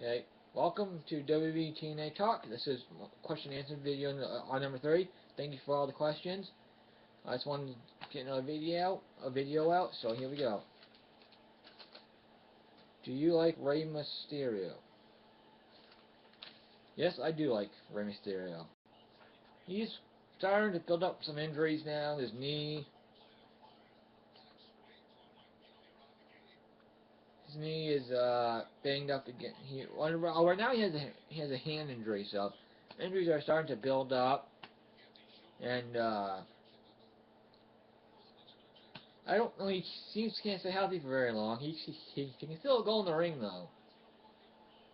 Hey, welcome to WWE And TNA Talk. This is question and answer video on number 3. Thank you for all the questions. I just wanted to get another video out, so here we go. Do you like Rey Mysterio? Yes, I do like Rey Mysterio. He's starting to build up some injuries now. His knee. His knee is banged up again. Right now he has a hand injury, so injuries are starting to build up, and I don't know. He can't stay healthy for very long. He can still go in the ring though.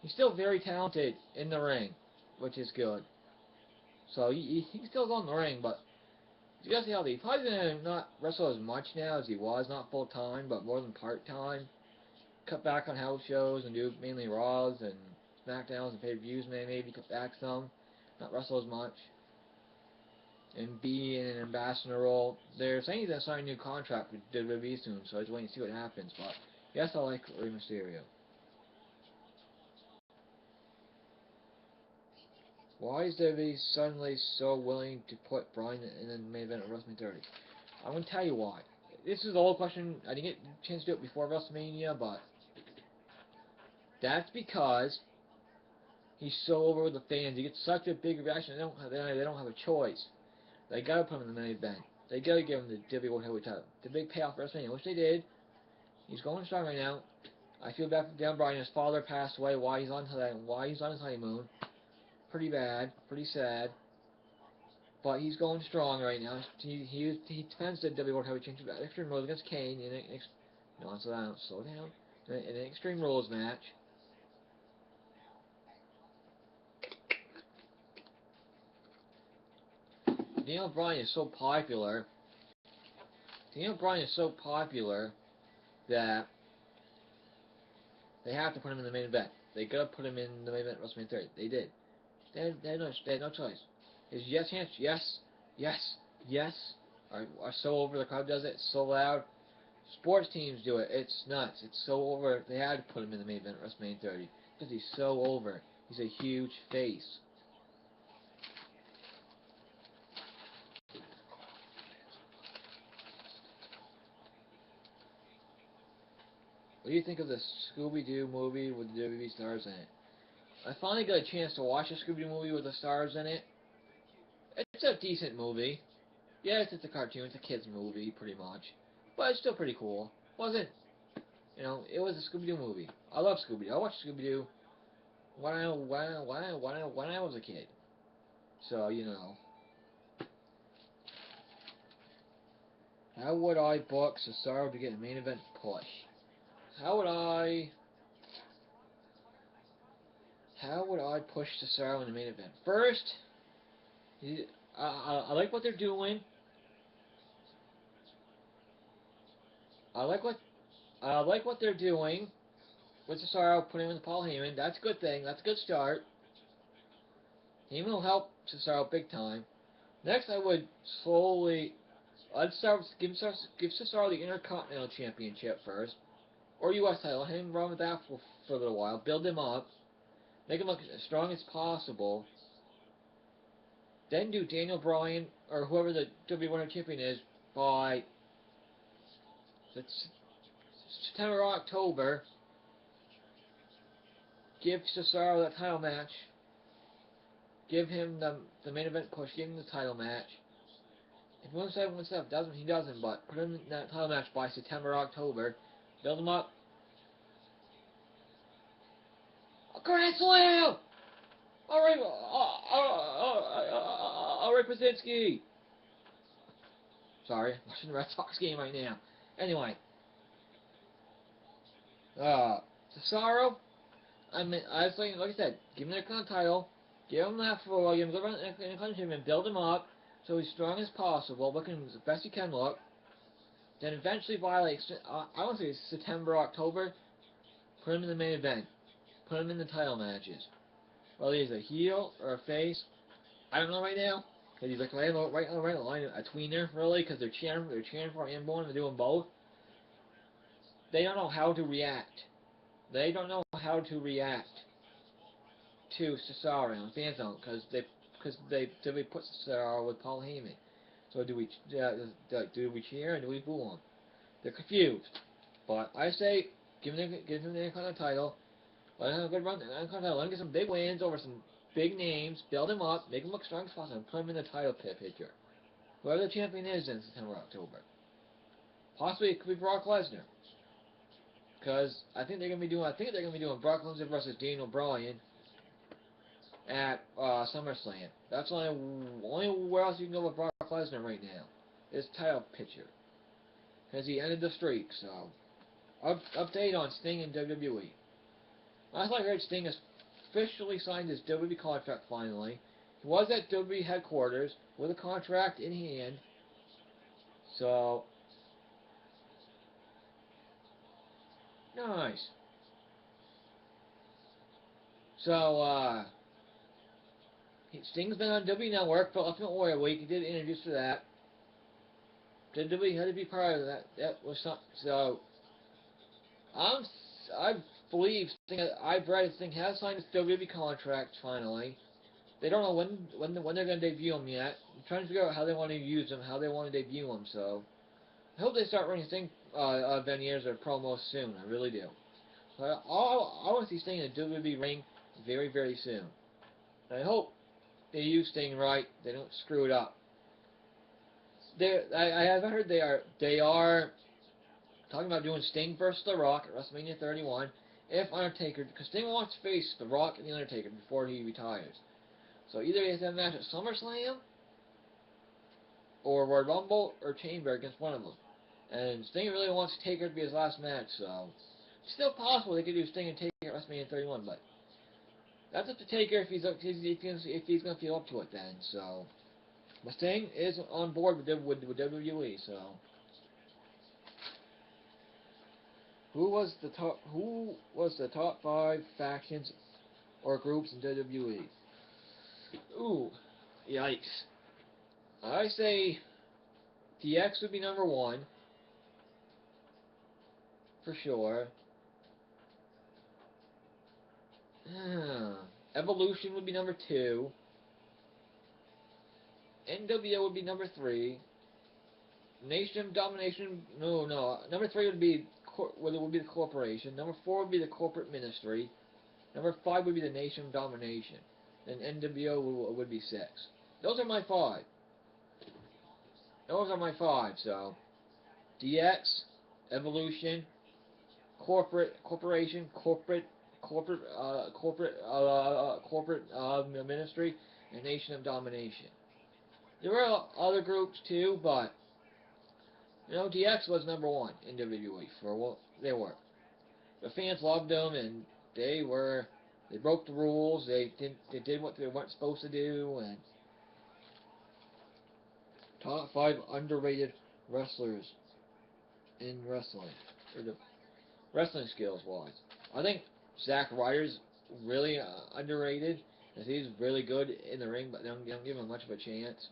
He's still very talented in the ring, which is good. So he can still go in the ring, but he's got to stay healthy. He's probably gonna not wrestle as much now as he was, not full time, but more than part time. Cut back on house shows and do mainly Raws and SmackDowns and pay-per-views, maybe cut back some, not wrestle as much, and be in an ambassador role. They're saying he's going to sign a new contract with WWE soon, so I just wait and see what happens, but yes, I like Rey Mysterio. Why is WWE suddenly so willing to put Bryan in the main event of WrestleMania 30? I'm going to tell you why. This is the whole question. I didn't get a chance to do it before WrestleMania, but that's because he's so over with the fans. He gets such a big reaction. They don't have a choice. They gotta put him in the main event. They gotta give him the WWE World Heavyweight title. The big payoff for WrestleMania, which they did. He's going strong right now. I feel bad for Daniel Bryan. His father passed away. Why he's on his honeymoon? Pretty bad. Pretty sad. But he's going strong right now. He defends the WWE World Heavyweight Championship at Extreme Rules against Kane in an slow down. In an Extreme Rules match. Daniel Bryan is so popular. Daniel Bryan is so popular that they have to put him in the main event. They gotta put him in the main event of WrestleMania 30. They did. They had no choice. His yes hands, yes, are so over. The crowd does it. It's so loud. Sports teams do it. It's nuts. It's so over. They had to put him in the main event of WrestleMania 30 because he's so over. He's a huge face. What do you think of the Scooby-Doo movie with the WWE stars in it? I finally got a chance to watch the Scooby-Doo movie with the stars in it. It's a decent movie. Yes, it's a cartoon. It's a kid's movie, pretty much. But it's still pretty cool. Wasn't, it was a Scooby-Doo movie. I love Scooby-Doo. I watched Scooby-Doo when I was a kid. So, How would I book Cesaro to get a main event push? How would I push Cesaro in the main event? First, I like what they're doing. I like what they're doing with Cesaro, putting him in Paul Heyman. That's a good thing. That's a good start. Heyman will help Cesaro big time. Next, I'd start with give Cesaro the Intercontinental Championship first, or U.S. title. Let him run with that for a little while. Build him up. Make him look as strong as possible. Then do Daniel Bryan, or whoever the WWE World Champion is, by September or October. Give Cesaro that title match. Give him the main event push. Give him the title match. If he wants to win stuff, he doesn't, but put him in that title match by September or October. Build him up. Grand Slam! Alright, Krasinski! Sorry, I'm watching the Red Sox game right now. Anyway. Cesaro, like I said, give him the Intercontinental title, give him that for a while, give him the Intercontinental Championship, build him up so he's strong as possible, looking as best he can look. Then eventually by I want to say September, October, put him in the main event. Put him in the title matches. Whether he's a heel or a face, I don't know right now. Because he's like right on the line, a tweener, really, because they're cheering for him, they're doing both. They don't know how to react. They don't know how to react. to Cesaro, and fans don't, because they put Cesaro with Paul Heyman. So do we cheer and do we boo him? They're confused. But I say, give him the Intercontinental title, let him have a good run, let him get some big wins over some big names, build him up, make him look strong as possible, and put him in the title picture. Whoever the champion is in September, October. Possibly it could be Brock Lesnar. Because I think they're gonna be doing Brock Lesnar versus Daniel Bryan at SummerSlam. That's only where else you can go with Brock Lesnar right now. Is title picture. Because he ended the streak, so update on Sting and WWE. Last I heard, Sting has officially signed his WWE contract finally. He was at WWE headquarters with a contract in hand. So nice. So Sting's been on WWE Network for Ultimate Warrior Week. He did interviews for that. WWE had to be part of that. That was something. So I believe Sting. I've read Sting has signed his WWE contract finally. They don't know when they're going to debut him yet. I'm trying to figure out how they want to use him, how they want to debut him. So I hope they start running Sting veneers or promos soon. I really do. I want to see Sting in a WWE ring very, very soon. And I hope they use Sting right. They don't screw it up. I have heard they are talking about doing Sting versus The Rock at WrestleMania 31. If Undertaker, because Sting wants to face The Rock and The Undertaker before he retires. So either he has to have a match at SummerSlam, or Royal Rumble, or Chamber against one of them. And Sting really wants Taker to be his last match, so it's still possible they could do Sting and Taker at WrestleMania 31, but that's up to Taker if he's going to feel up to it then. So, but Sting is on board with WWE. So, who was the top 5 factions or groups in WWE? Ooh, yikes! I say DX would be number 1 for sure. Evolution would be number 2. NWO would be number 3. Nation of Domination, no. Number 3 would be the corporation. Number 4 would be the corporate ministry. Number 5 would be the Nation of Domination. And NWO would be 6. Those are my 5. So DX, Evolution, corporation, corporate ministry, and Nation of Domination. There were other groups too, but DX was number 1 in WWE for what they were. The fans loved them, and they broke the rules. They did what they weren't supposed to do, and top 5 underrated wrestlers in wrestling, or the wrestling skills wise. I think Zack Ryder's really underrated, as he's really good in the ring, but they don't give him much of a chance.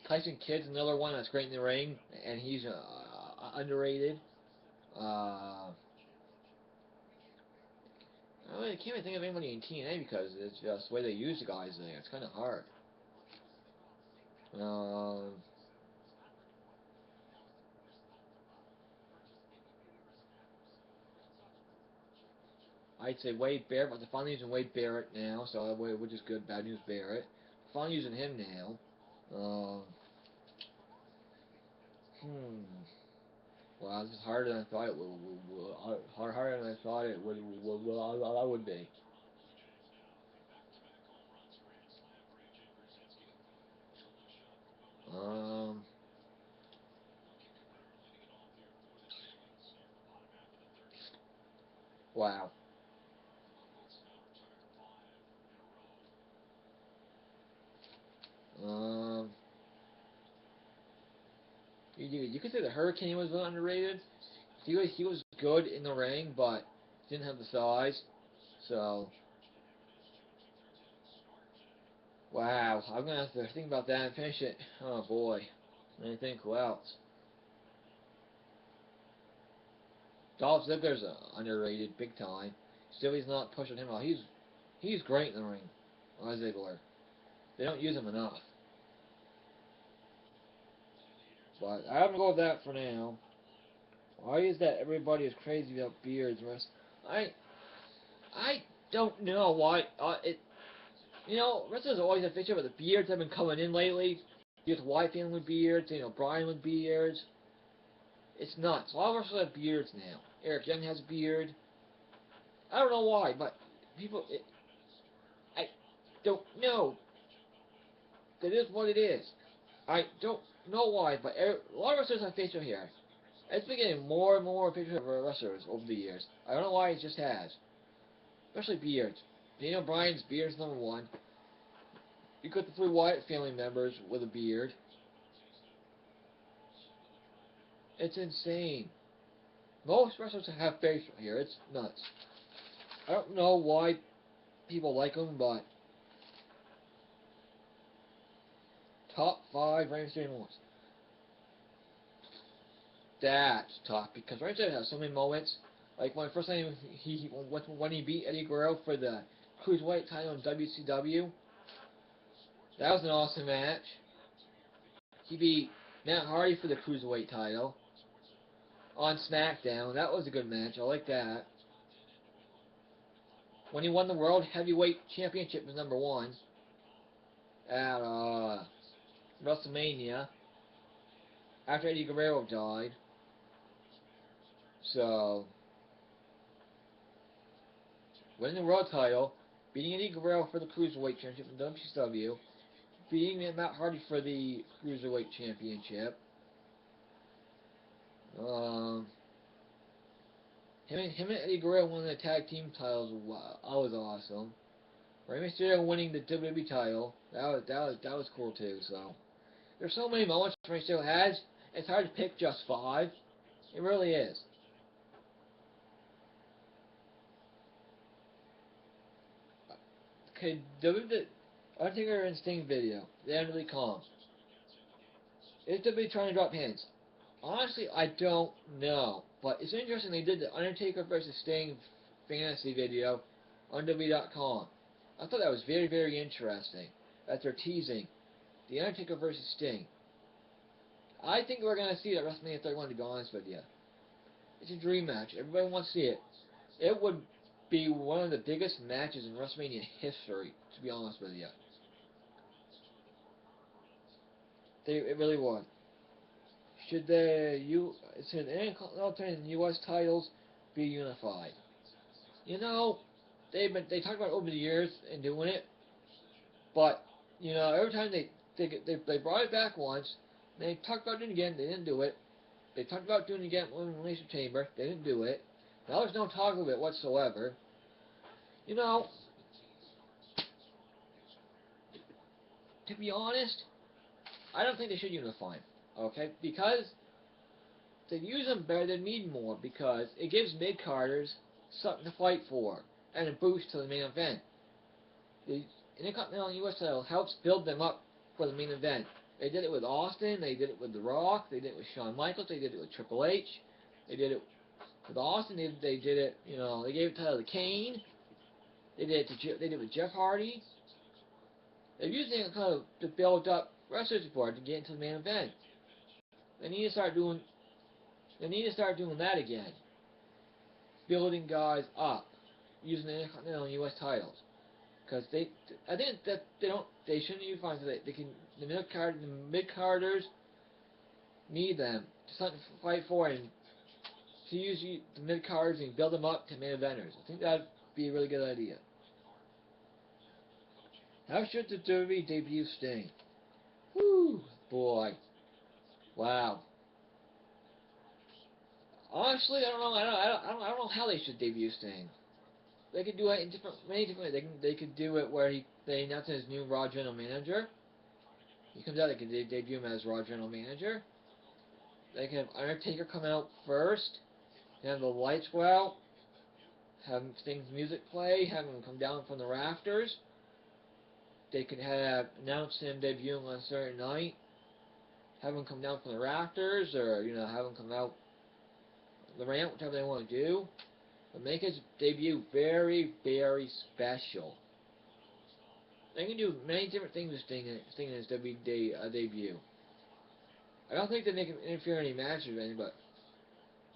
Tyson Kidd's another one that's great in the ring, and he's underrated. I can't even think of anybody in TNA because it's just the way they use the guys there. It's kind of hard. I'd say Wade Barrett, but they're finally using Wade Barrett now, so which is good. Bad news, Barrett. Finally using him now. Well, this is harder than I thought it harder than I thought it would be. Wow. You could say the Hurricane was underrated. He was good in the ring, but didn't have the size. So Wow, I'm gonna have to think about that and finish it. Oh boy. Let me think who else. Dolph Ziggler's underrated big time. Still, he's not pushing him out. He's great in the ring. Ziggler. They don't use him enough. But I'm gonna go with that for now. Why is that everybody is crazy about beards? I I don't know why. Wrestlers always have feature, but the beards have been coming in lately. You have White family with beards. Bryan with beards. It's nuts. A lot of wrestlers have beards now. Eric Young has a beard. I don't know why, but people. I don't know. That is what it is. I don't know why, but a lot of wrestlers have facial hair. It's been getting more and more pictures of wrestlers over the years. I don't know why, it just has. Especially beards. Daniel Bryan's beard's number one. You got the three Wyatt family members with a beard. It's insane. Most wrestlers have facial hair. It's nuts. I don't know why people like them, but top 5 Rey Mysterio moments. That's tough because Rey Mysterio has so many moments. Like when the first time when he beat Eddie Guerrero for the Cruiserweight title in WCW. That was an awesome match. He beat Matt Hardy for the Cruiserweight title on SmackDown. That was a good match. I like that. When he won the World Heavyweight Championship was number 1 at WrestleMania after Eddie Guerrero died. So, winning the World title, beating Eddie Guerrero for the Cruiserweight Championship in WCW, beating Matt Hardy for the Cruiserweight Championship. Him and Eddie Guerrero winning the tag team titles was awesome. Rey Mysterio winning the WWE title, that was cool too. So there's so many moments Rey Mysterio has. It's hard to pick just 5. It really is. Okay, the Undertaker and Sting video, the end really calm. Is WWE trying to drop hints? Honestly, I don't know. But it's interesting they did the Undertaker versus Sting fantasy video on WWE.com. I thought that was very, very interesting. That they're teasing the Undertaker versus Sting. I think we're going to see it at WrestleMania 31, to be honest with you. It's a dream match. Everybody wants to see it. It would be one of the biggest matches in WrestleMania history, to be honest with you. It really would. Should Intercontinental and U.S. titles be unified? They talked about it over the years and doing it, but every time they brought it back once, they talked about doing it again, they didn't do it. They talked about doing it again in the Elimination Chamber, they didn't do it. Now there's no talk of it whatsoever. To be honest, I don't think they should unify them. Okay, because they use them better, they need more because it gives mid-carders something to fight for and a boost to the main event. The Intercontinental U.S. title helps build them up for the main event. They did it with Austin, they did it with The Rock, they did it with Shawn Michaels, they did it with Triple H, they did it with Austin, they did it, they gave it the title to Kane, they did it with Jeff Hardy. They're using it kind of to build up wrestlers support to get into the main event. They need to start doing that again. Building guys up using the Intercontinental and U.S. titles. Because I think that they shouldn't even find that the mid-carders need them to something to fight for and to use the mid-carders and build them up to main eventers. I think that'd be a really good idea. How should the WWE debut Sting? Whew, boy. Wow. Honestly, I don't know. I don't know how they should debut Sting. They could do it in many different ways. They could do it where they announce his new Raw General Manager. He comes out, they could debut him as Raw General Manager. They can have Undertaker come out first, have the lights go out, have Sting's music play, have him come down from the rafters. they could have announced him debuting on a certain night, have him come down from the rafters, or have him come out the ramp, whatever they want to do. But make his debut very, very special. They can do many different things with Sting in his debut. I don't think that they can interfere in any matches or anything, but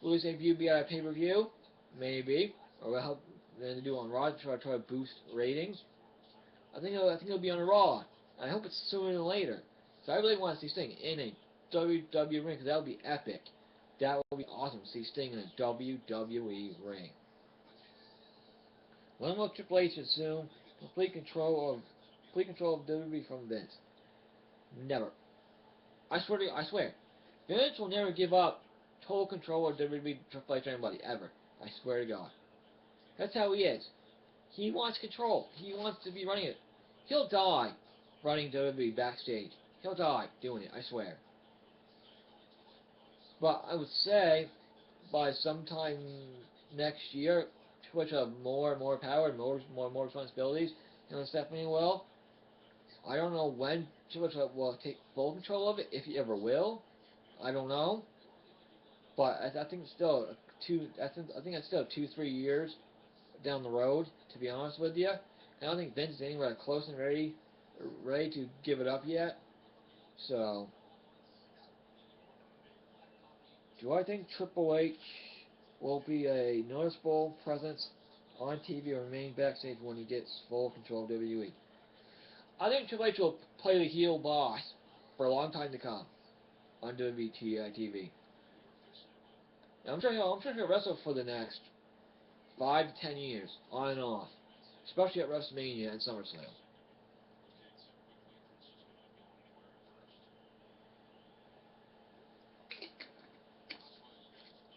will his debut be at a pay-per-view? Maybe. Or will help them to do on Raw to try to boost ratings. I think it'll be on Raw. I hope it's sooner than later. So I really want to see Sting in a WWE ring, because that would be epic. That would be awesome to see Sting in a WWE ring. When will Triple H assume complete control of WWE from Vince? Never. I swear. Vince will never give up total control of WWE Triple H to anybody, ever. I swear to God. That's how he is. He wants control. He wants to be running it. He'll die running WWE backstage. He'll die doing it, I swear. But I would say by sometime next year, Triple H will have more and more power and more responsibilities, and Stephanie will. I don't know when Triple H will take full control of it, if he ever will. I don't know. But I think it's still I think it's still 2-3 years down the road, to be honest with you. I don't think Vince is anywhere close and ready to give it up yet. So, do I think Triple H will be a noticeable presence on TV or remain backstage when he gets full control of WWE? I think Triple H will play the heel boss for a long time to come on WWE TV. I'm sure he'll wrestle for the next 5 to 10 years, on and off, especially at WrestleMania and SummerSlam.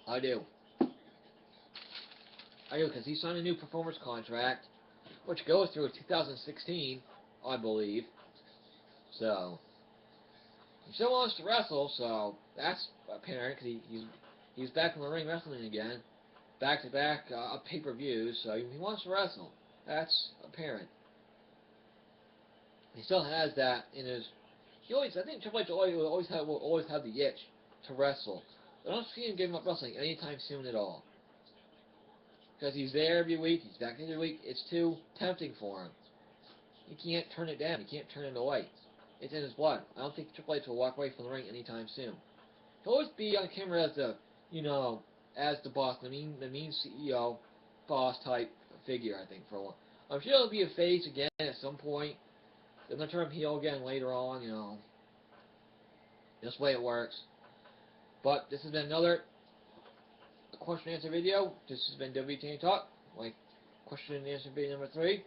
I do, because he signed a new performance contract, which goes through 2016, I believe. So, he still wants to wrestle, so that's apparent, because he's back in the ring wrestling again, back-to-back pay-per-views, so he wants to wrestle. That's apparent. He still has that in his. I think Triple H will always have the itch to wrestle. I don't see him giving up wrestling anytime soon at all. Because he's there every week, he's back every week. It's too tempting for him. He can't turn it down. He can't turn it away. It's in his blood. I don't think Triple H will walk away from the ring anytime soon. He'll always be on camera as as the boss, the mean CEO, boss type figure. I think for a while. I'm sure he'll be a face again at some point. Then they'll turn him heel again later on. This way it works. But this has been another question and answer video. This has been WTN Talk. Like question and answer video number 3.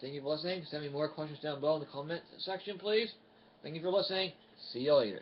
Thank you for listening. Send me more questions down below in the comment section, please. Thank you for listening. See you later.